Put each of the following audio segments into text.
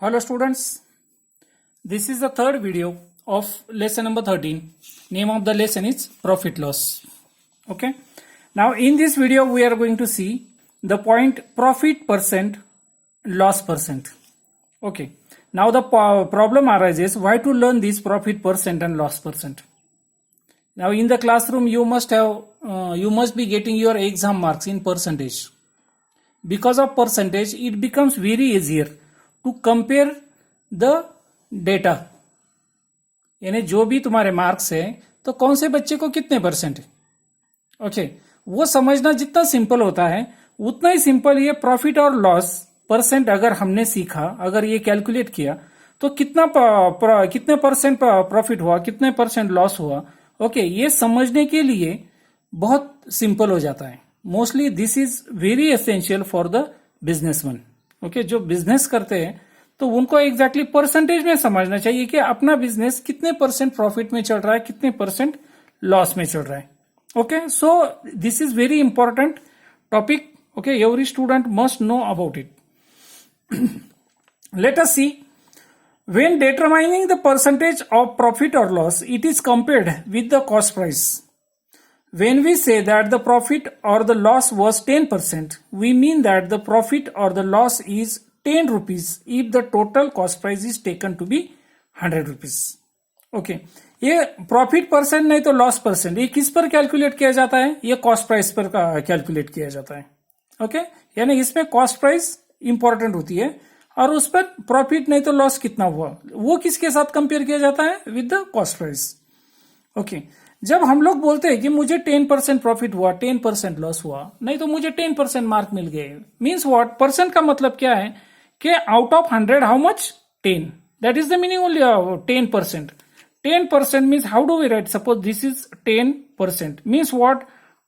Hello students, this is the third video of lesson number 13. Name of the lesson is profit loss. Okay. Now in this video we are going to see the point profit percent, loss percent. Okay. Now the problem arises why to learn this profit percent and loss percent. Now in the classroom you must be getting your exam marks in percentage. Because of percentage it becomes very easier to compare the data, यानी जो भी तुम्हारे marks है तो कौन से बच्चे को कितने परसेंट है। ओके, वो समझना जितना सिंपल होता है उतना ही सिंपल ये प्रॉफिट और लॉस परसेंट अगर हमने सीखा, अगर ये कैलकुलेट किया तो कितने परसेंट प्रॉफिट हुआ, कितने परसेंट लॉस हुआ। ओके, ये समझने के लिए बहुत सिंपल हो जाता है। Mostly this is very essential for the businessman. Okay, जो बिजनेस करते हैं तो उनको एग्जैक्टली परसेंटेज में समझना चाहिए कि अपना बिजनेस कितने परसेंट प्रॉफिट में चल रहा है, कितने परसेंट लॉस में चल रहा है। Okay, so this is very important topic. Okay, every student must know about it. Let us see, when determining the percentage of profit or loss, it is compared with the cost price. When we say that the profit or the loss was 10%, we mean that the profit or the loss is 10 rupees if the total cost price is taken to be 100 rupees. Okay, ये profit percent नहीं तो loss percent, ये किस पर calculate किया जाता है? ये कॉस्ट प्राइस पर कैलकुलेट किया जाता है। ओके, यानी इसमें कॉस्ट प्राइस इंपॉर्टेंट होती है और उस पर प्रॉफिट नहीं तो लॉस कितना हुआ वो किसके साथ कंपेयर किया जाता है? With the cost price. Okay, जब हम लोग बोलते हैं कि मुझे 10% प्रॉफिट हुआ, 10% लॉस हुआ, नहीं तो मुझे 10% मार्क मिल गए, मीन्स व्हाट? परसेंट का मतलब क्या है कि out of 100 how much? 10, that is the meaning only 10%। 10% means how do we write? Suppose this is 10%, means what?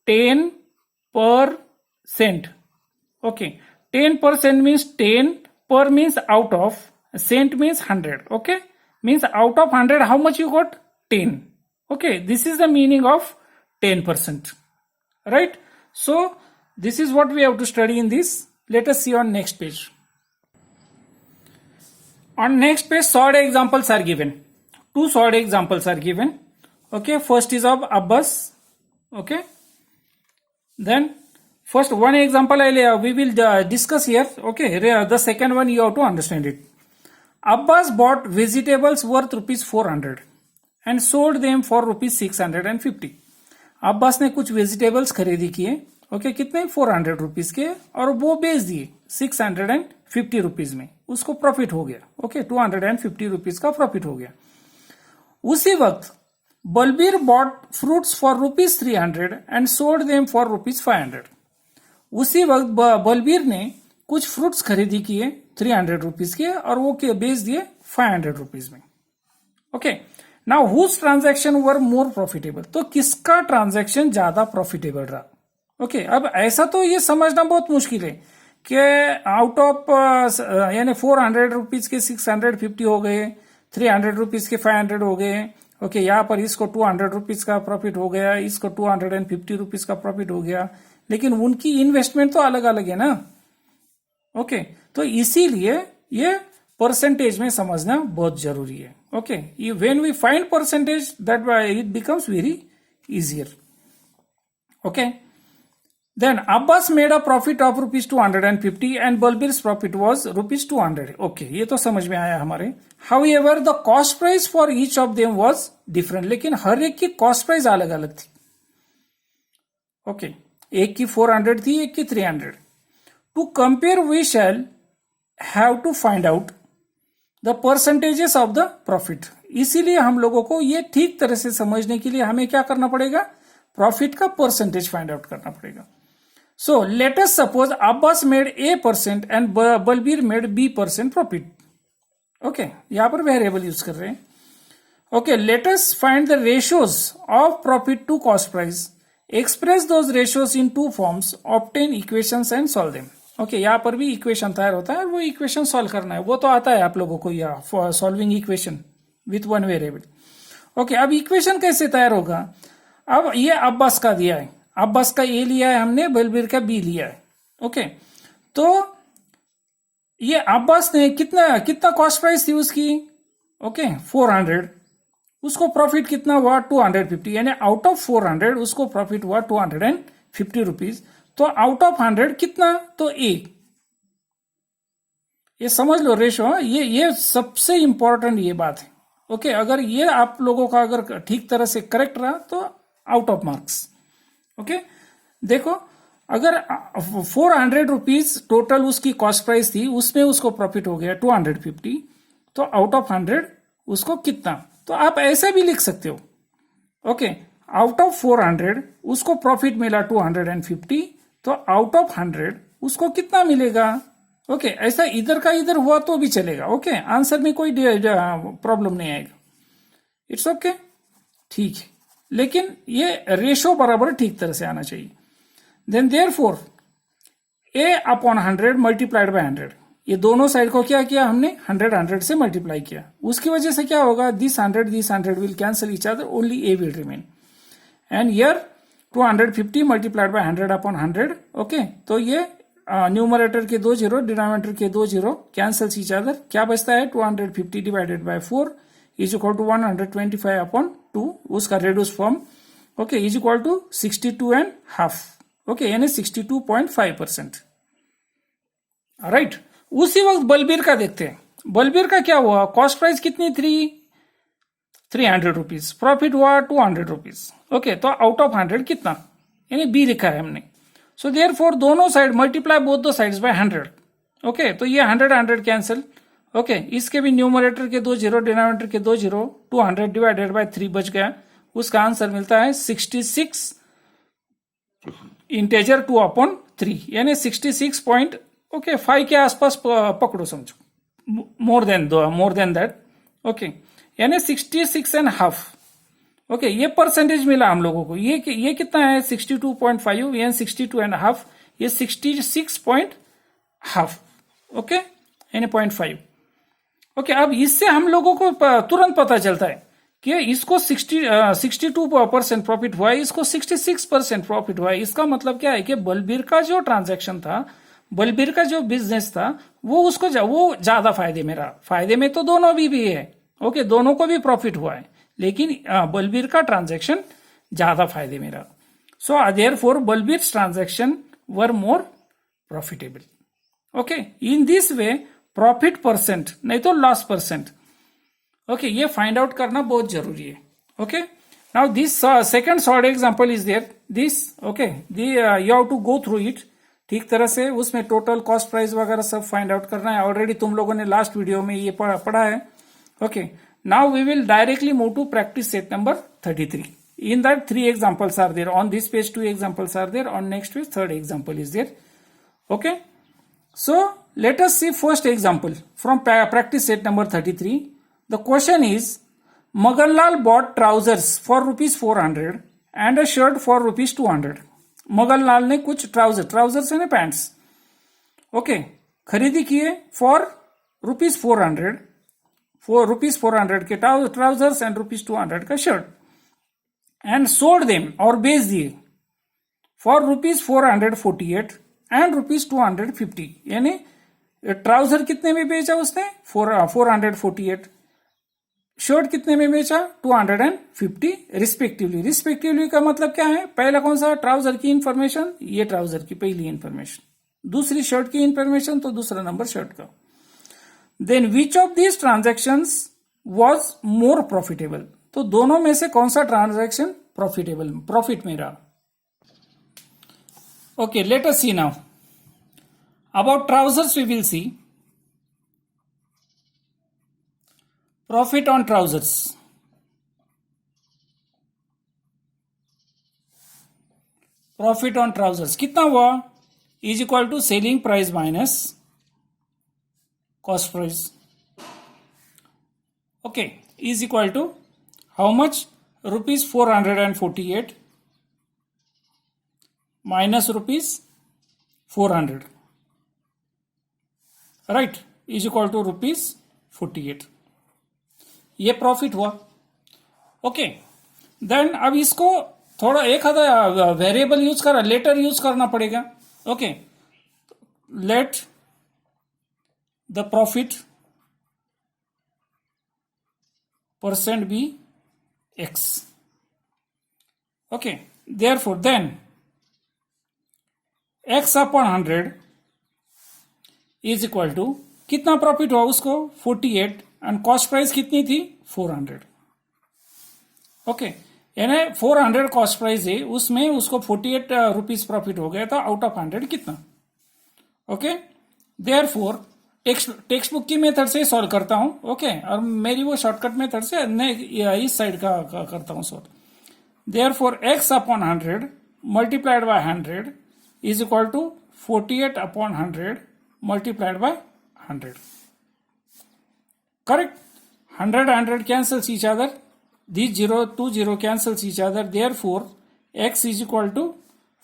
10%। Okay, 10% means 10 per means out of, cent means 100. Okay, means out of 100 how much you got? 10. Okay, this is the meaning of 10%, right? So this is what we have to study in this. Let us see on next page. On next page short examples are given. Two short examples are given. Okay, first is of Abbas. Okay, then first one example we will discuss here. Okay, the second one you have to understand it. Abbas bought vegetables worth rupees 400 and sold them for rupees 650. Abbas ने कुछ vegetables खरीदी किए, okay, कितने? 400 rupees के, और वो बेच दिए 650 रुपीज में, उसको प्रॉफिट हो गया। ओके, 250 रुपीज का प्रॉफिट हो गया। उसी वक्त Balbir bought fruits for rupees 300 and sold them for rupees 500। उसी वक्त बलबीर ने कुछ फ्रूट्स खरीदी किए 300 रुपीज के और वो बेच दिए 500 रुपीज में। Okay, now whose transaction were more profitable? तो किसका ट्रांजैक्शन ज्यादा प्रॉफिटेबल रहा? ओके, अब ऐसा तो ये समझना बहुत मुश्किल है कि आउट ऑफ यानी 400 रुपीज के 650 हो गए, 300 रुपीज के 500 हो गए। ओके, यहाँ पर इसको 200 रुपीज का प्रॉफिट हो गया, इसको 250 रुपीज का प्रॉफिट हो गया, लेकिन उनकी इन्वेस्टमेंट तो अलग अलग है ना। ओके, तो इसीलिए ये परसेंटेज में समझना बहुत जरूरी है। Okay, when we find percentage that it becomes very easier. Okay, then Abbas made a profit of rupees 250 and Balbir's profit was rupees 200। Okay, ये तो समझ में आया हमारे। However the cost price for each of them was different, लेकिन हर एक की कॉस्ट प्राइस अलग अलग थी। ओके, एक की 400 थी, एक की 300। To compare we shall have to find out the percentages of the profit. इसीलिए हम लोगों को ये ठीक तरह से समझने के लिए हमें क्या करना पड़ेगा? प्रॉफिट का परसेंटेज फाइंड आउट करना पड़ेगा। So let us suppose Abbas made A% and Balbir made B% profit. Okay, यहां पर वेरिएबल यूज कर रहे हैं। Okay, let us find the ratios of profit to cost price, express those ratios in two forms, obtain equations and solve them. Okay, यहां पर भी equation तैयार होता है और वो इक्वेशन सॉल्व करना है, वो तो आता है आप लोगों को, या solving equation with one variable. Okay, अब इक्वेशन कैसे तैयार होगा? अब ये अब्बास का दिया है, अब्बास का ए लिया है हमने, बलबीर का बी लिया है। ओके, तो ये अब्बास ने कितना कितना कॉस्ट प्राइस थी उसकी, ओके 400, उसको प्रॉफिट कितना हुआ 250, यानी आउट ऑफ 400 उसको प्रॉफिट हुआ 250 रुपीज। तो आउट ऑफ 100 कितना, तो ए। ये समझ लो रेशो, ये सबसे इंपॉर्टेंट ये बात है। ओके अगर ये आप लोगों का अगर ठीक तरह से करेक्ट रहा तो आउट ऑफ मार्क्स। ओके देखो अगर 400 रुपीज टोटल उसकी कॉस्ट प्राइस थी, उसमें उसको प्रॉफिट हो गया 250, तो आउट ऑफ 100 उसको कितना, तो आप ऐसे भी लिख सकते हो। ओके आउट ऑफ 400 उसको प्रॉफिट मिला 250, तो आउट ऑफ 100 उसको कितना मिलेगा। ओके ऐसा इधर का इधर हुआ तो भी चलेगा। ओके आंसर में कोई प्रॉब्लम नहीं आएगा, इट्स ओके ठीक है, लेकिन ये रेशो बराबर ठीक तरह से आना चाहिए। Then therefore A upon 100 multiplied by 100, ये दोनों साइड को क्या किया हमने 100 से मल्टीप्लाई किया, उसकी वजह से क्या होगा this 100 will cancel each other, only A will remain, and here 250 multiplied by 100 upon 100। Okay तो ये न्यूमरेटर के 2 जीरो, डिनोमिनेटर के 2 जीरो कैंसिल्स ईच अदर, क्या बचता है 250 divided by 4 is equal to 125 upon 2, उसका reduce form. Okay is equal to 62.5, okay यानी 62.5%। Right उसी वक्त बलबीर का देखते हैं, बलबीर का क्या हुआ, कॉस्ट प्राइस कितनी थी 300 रुपीज, प्रॉफिट हुआ 200 रुपीज। ओके तो आउट ऑफ 100 कितना, यानी बी लिखा है हमने। सो देयरफॉर दोनों side multiply both the sides by 100। Okay तो ये 100 कैंसिल। ओके इसके भी न्यूमरेटर के 2 जीरो, डिनोमिनेटर के 2 जीरो, 200 डिवाइडेड बाय 3 बच गया, उसका आंसर मिलता है 66 इंटेजर 2 अपॉन 3, यानी 66.5 के आसपास पकड़ो समझो, मोर देन दैट। ओके यानी 66.5। ओके ये परसेंटेज मिला हम लोगों को, ये कितना है 62.5, यानी 62.5, ये 66.5। ओके यानी 0.5। ओके अब इससे हम लोगों को तुरंत पता चलता है कि इसको 62% प्रॉफिट हुआ है, इसको 66% प्रॉफिट हुआ है। इसका मतलब क्या है कि बलबीर का जो ट्रांजैक्शन था, बलबीर का जो बिजनेस था, वो ज्यादा फायदे में रहा। फायदे में तो दोनों भी है, ओके दोनों को भी प्रॉफिट हुआ है, लेकिन बलबीर का ट्रांजैक्शन ज्यादा फायदे में रहा। So therefore Balbir transaction were more profitable. Okay in this way profit percent नहीं तो लॉस परसेंट, ओके ये फाइंड आउट करना बहुत जरूरी है। Okay now this second sort example is there, this okay you have to go through it ठीक तरह से, उसमें टोटल कॉस्ट प्राइस वगैरह सब फाइंड आउट करना है। ऑलरेडी तुम लोगों ने लास्ट वीडियो में ये पढ़ा है। Okay now we will directly move to practice set number 33। in that 3 examples are there, on this page 2 examples are there, on next page 3rd example is there. Okay, so let us see first example from practice set number 33. The question is, Maganlal bought trousers for rupees 400 and a shirt for rupees 200. Maganlal ने कुछ trousers है ना pants, okay खरीदी किए for rupees 400, rupees 400 के trousers and rupees 200 का shirt, and sold them और बेच दिए फॉर रुपीज 448 एंड रुपीज 250, यानी ट्राउजर कितने में बेचा उसने 448, शर्ट कितने में बेचा 250 रिस्पेक्टिवली। रिस्पेक्टिवली का मतलब क्या है, पहला कौन सा ट्राउजर की इंफॉर्मेशन, ये ट्राउजर की पहली इंफॉर्मेशन, दूसरी शर्ट की इंफॉर्मेशन तो दूसरा नंबर शर्ट का। Then which of these transactions was more profitable, तो दोनों में से कौन सा ट्रांजैक्शन प्रॉफिट में रहा। Okay let us see now about trousers, we will see profit on trousers. Profit on trousers कितना हुआ, is equal to selling price minus cost price, okay is equal to how much rupees 448 minus rupees 400, right, is equal to rupees 48, ये profit हुआ। Okay then अब इसको थोड़ा एक आधा variable use कर लेटर यूज करना पड़ेगा। Okay let the profit percent be X. Okay, therefore then X upon 100 is equal to कितना प्रॉफिट हुआ उसको 48 एंड कॉस्ट प्राइस कितनी थी 400. ओके यानी 400 कॉस्ट प्राइस है, उसमें उसको 48 रुपीज प्रॉफिट हो गया, तो आउट ऑफ 100 कितना. ओके देयरफॉर टेक्स्ट बुक की मेथड से सॉल्व करता हूं. ओके और मेरी वो शॉर्टकट मेथड से इस साइड का करता हूं solve. Therefore x upon 100 multiplied by 100 is equal to 48 upon 100 multiplied by 100. Correct? 100 cancels each other. These 0 cancels each other. Therefore, x is equal to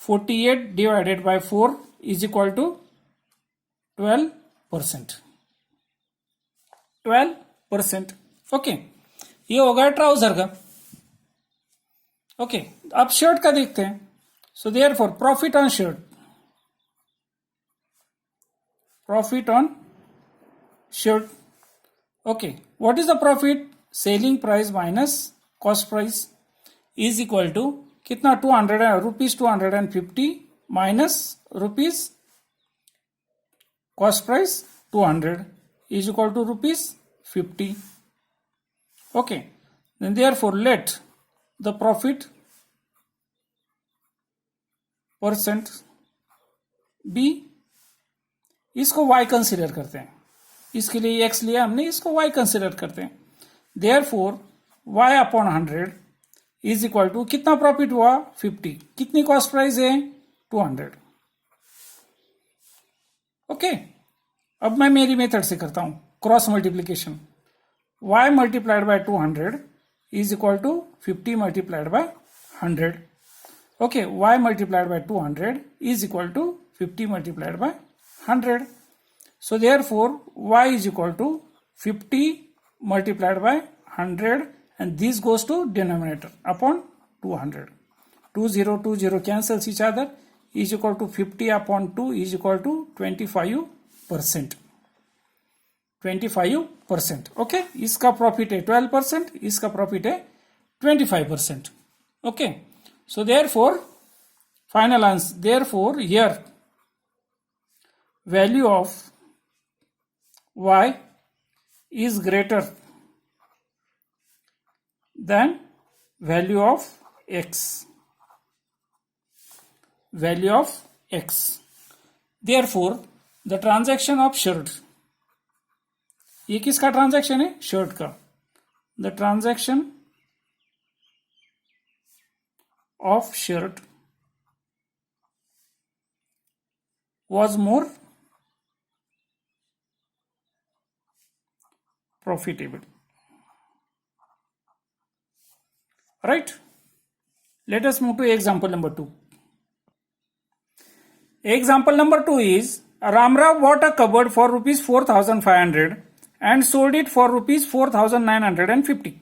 48 divided by 4 is equal to 12%. 12%. Okay. ये होगा trouser का. Okay अब shirt का देखते हैं. सो therefore profit on shirt. Profit on shirt. Okay, what is the profit? Selling price minus cost price is equal to कितना 200 rupees 250 minus rupees cost price 200 is equal to rupees 50. Okay, then therefore let the profit percent be, इसको y consider करते हैं, इसके लिए x लिया हमने, इसको y consider करते हैं. Therefore y upon 100 is equal to कितना प्रॉफिट हुआ 50, कितनी कॉस्ट प्राइस है 200. ओके अब मैं मेरी मेथड से करता हूं cross multiplication. y multiplied by 200 is equal to 50 multiplied by 100. Okay y multiplied by 200 is equal to 50 multiplied by 100. So therefore y is equal to 50 multiplied by 100 and this goes to denominator upon 200. 20 cancels each other is equal to 50 upon 2 is equal to 25%. 25%. Okay, इसका profit है 12%, इसका profit है 25%. Okay, so therefore final answer, therefore here value of y is greater than value of x. Value of x. Therefore the transaction of shirt, ये किसका transaction है shirt का. The transaction of shirt was more profitable. Right? Let us move to example number 2. Example number 2 is Ramrao bought a cupboard for rupees 4,500 and sold it for rupees 4,950.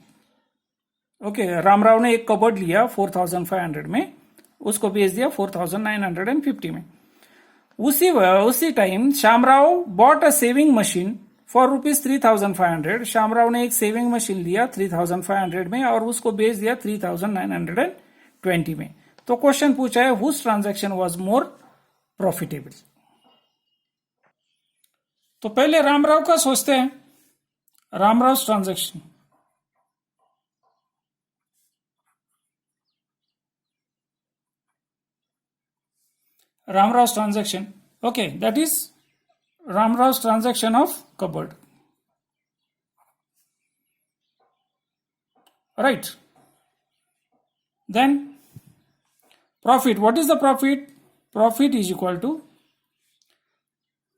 Okay, Ramrao ने एक cupboard लिया 4,500 में, उसको बेच दिया 4,950 में. उसी time Shyamrao bought a saving machine for rupees 3,500. Shyamrao ने एक सेविंग मशीन लिया 3,500 में और उसको बेच दिया 3,920 में. तो क्वेश्चन पूछा है whose transaction was more profitable. तो पहले रामराव का सोचते हैं. Ramrao transaction, Ramraw's transaction. Okay, that is Ramraw's transaction of cupboard. Right. Then profit. What is the profit? Profit is equal to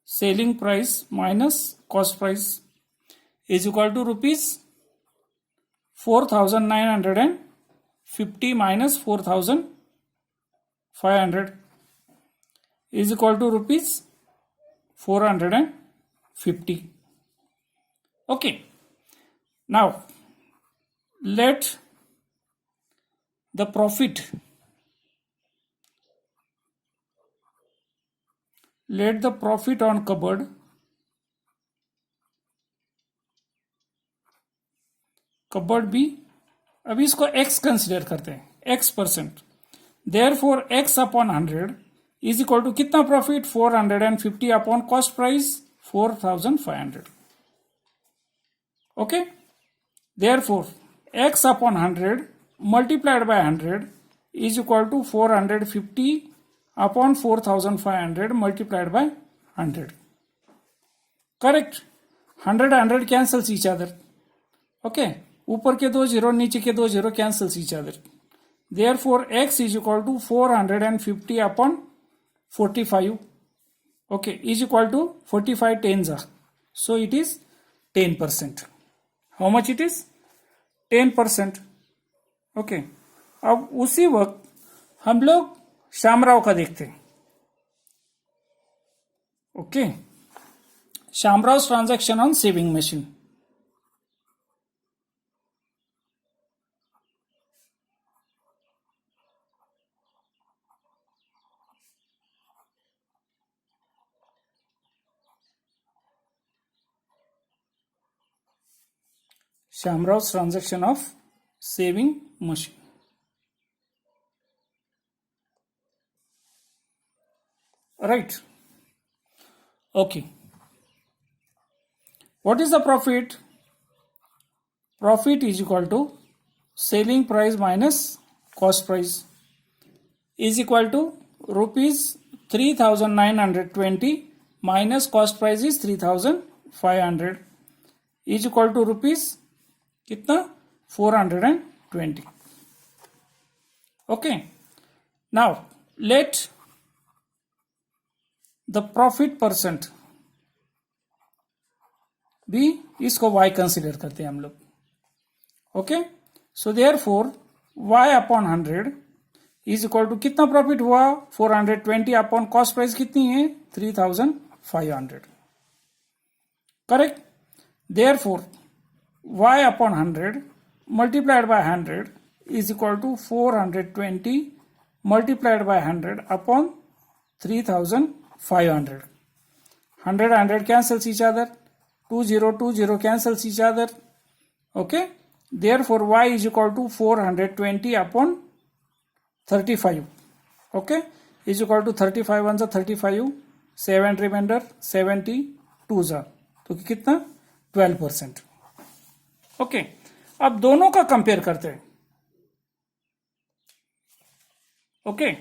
selling price minus cost price is equal to rupees 4,950 minus 4,500 is equal to rupees 450. Okay, now let the profit on cupboard cupboard B, अभी इसको x consider करते हैं, x%, therefore x upon 100 is equal to कितना profit, 450 upon cost price 4500. Okay, therefore x upon 100 multiplied by 100 is equal to 450 upon 4500 multiplied by 100. Correct. 100 cancels each other. Okay, ऊपर के दो zero नीचे के दो zero cancels each other. Therefore x is equal to 450 upon 45. Okay, is equal to 45 tens are. So it is 10%. How much it is? 10%. Okay. अब उसी वक्त हम लोग शामराव का देखते हैं. Okay, Shamrao transaction on saving machine. Shamrav's transaction of saving machine. Right. Okay. What is the profit? Profit is equal to selling price minus cost price is equal to rupees 3920 minus cost price is 3500 is equal to rupees कितना 420. Okay, now let the profit percent भी इसको y consider करते हैं हम लोग. Okay, so therefore y upon 100 is equal to कितना profit हुआ 420 upon cost price कितनी है 3500. Correct. Therefore y upon 100 multiplied by 100 is equal to 420 multiplied by 100 upon 3500. 100 cancels each other, 20 cancels each other. Okay, therefore y is equal to 420 upon 35. Okay, is equal to 35 ones are 35, 7 remainder 72 are, तो कितना 12%. Okay, अब दोनों का compare करते हैं. Okay,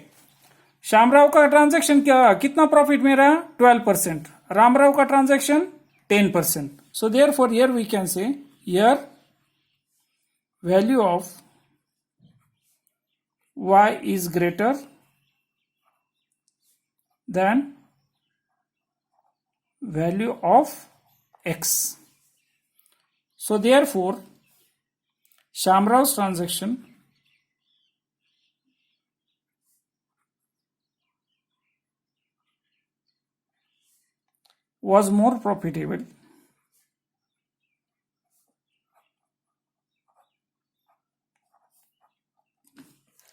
Shamrao का transaction क्या कितना प्रॉफिट में रहा 12%, रामराव का transaction 10%. So therefore here we can say here value of y is greater than value of x. So therefore Shamrav's transaction was more profitable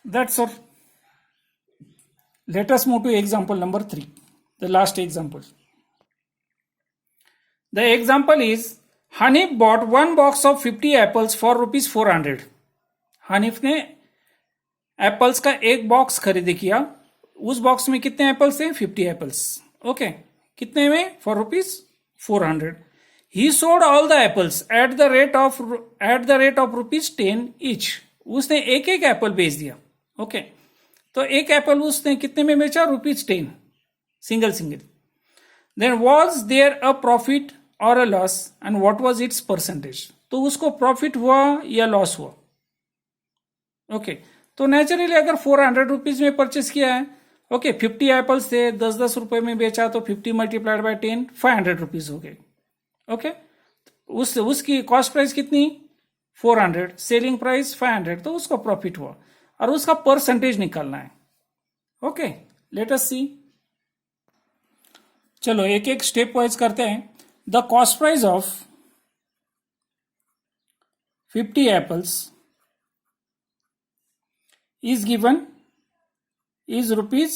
That's all. Let us move to example number 3, the last example. The example is Hanif bought one box of 50 apples for rupees 400. Hanif ने apples का एक box खरीदी किया. उस box में कितने apples थे 50 apples. Okay, कितने में for rupees 400. He sold all the apples at the rate of rupees 10 each. उसने एक एक एप्पल बेच दिया. ओके, तो एक एप्पल उसने कितने में बेचा rupees 10 single. Then was there a profit और a loss and what was its percentage. तो उसको प्रॉफिट हुआ या लॉस हुआ. ओके, तो नेचुरली अगर 400 रुपीज में परचेस किया है, ओके 50 एप्पल्स थे 10-10 रुपए में बेचा, तो 50 मल्टीप्लाइड बाय 10 500 रुपीज हो गए. ओके, उसकी कॉस्ट प्राइस कितनी 400, सेलिंग प्राइस 500, तो उसको प्रॉफिट हुआ और उसका परसेंटेज निकालना है. ओके, लेट अस सी. चलो एक एक स्टेप वाइज करते हैं. The cost price of 50 apples is given is rupees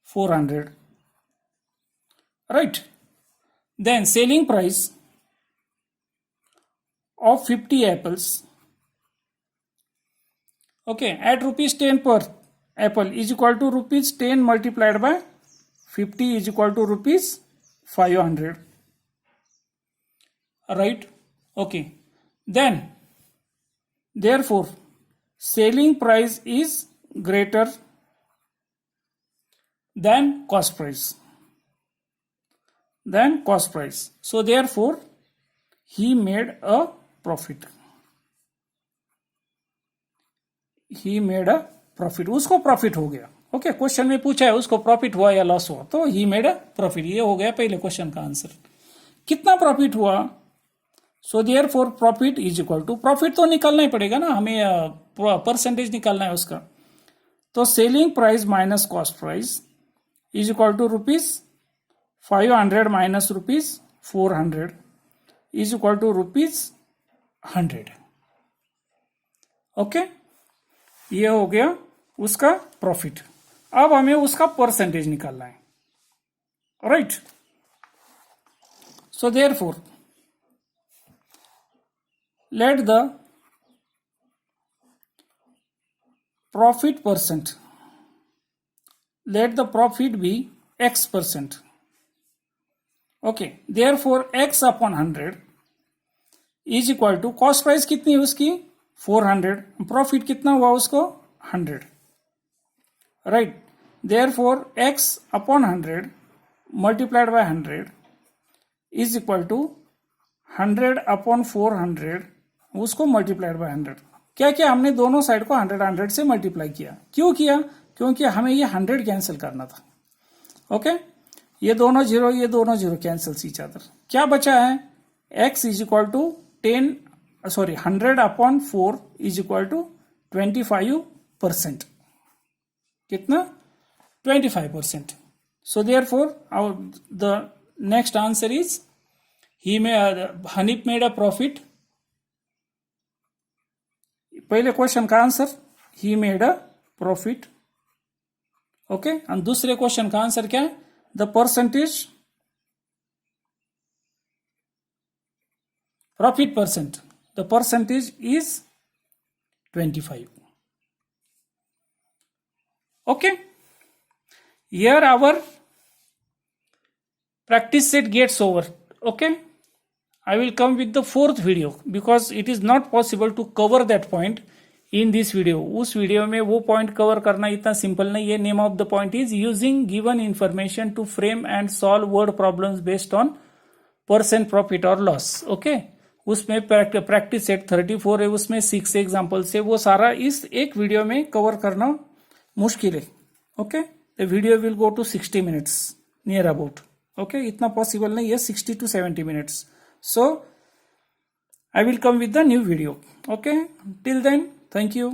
400, right? Then selling price of 50 apples Okay, at rupees 10 per apple is equal to rupees 10 multiplied by 50 is equal to rupees 500. Right? Okay. Then, therefore, selling price is greater than cost price. So therefore, he made a profit. उसको profit हो गया. Okay, question में पूछा है उसको profit हुआ या loss हुआ, तो ही मेड अ प्रॉफिट. ये हो गया पहले क्वेश्चन का आंसर. कितना प्रॉफिट हुआ? So therefore profit is equal to, profit तो निकालना ही पड़ेगा ना हमें, परसेंटेज निकालना है उसका. तो selling price minus cost price is equal to rupees 500 minus rupees 400 is equal to rupees 100. Okay, ये हो गया उसका प्रॉफिट. अब हमें उसका परसेंटेज निकालना है. Right? So therefore let the profit be X%. Okay, therefore X upon 100 is equal to, cost price कितनी है उसकी 400, प्रॉफिट कितना हुआ उसको 100. Right? therefore X upon 100 multiplied by 100 is equal to 100 upon 400 उसको मल्टीप्लाइड बाय 100. क्या किया हमने? दोनों साइड को 100 से मल्टीप्लाई किया. क्यों किया? क्योंकि हमें ये 100 कैंसिल करना था. ओके, ये दोनों जीरो कैंसिल ईच अदर. क्या बचा है? x is equal to 100 upon 4 is equal to 25%. कितना? 25%. So therefore the next answer is Hanif made a profit. पहले क्वेश्चन का आंसर ही मेड अ प्रॉफिट. ओके, और दूसरे क्वेश्चन का आंसर क्या है? The percentage, profit percent, the percentage is 25. Okay, here our practice set gets over. Okay, I will come with the fourth video because it is not possible to cover that point in this video. उस video में वो point cover करना इतना simple नहीं है. Name of the point is using given information to frame and solve word problems based on percent profit और loss. Okay, उसमें practice set 34 है, उसमें 6 एग्जाम्पल्स है. वो सारा इस एक वीडियो में कवर करना मुश्किल है. Okay, the video will go to 60 minutes near about. Okay, इतना पॉसिबल नहीं है, 60 to 70 minutes. So I will come with the new video. Okay, till then, thank you.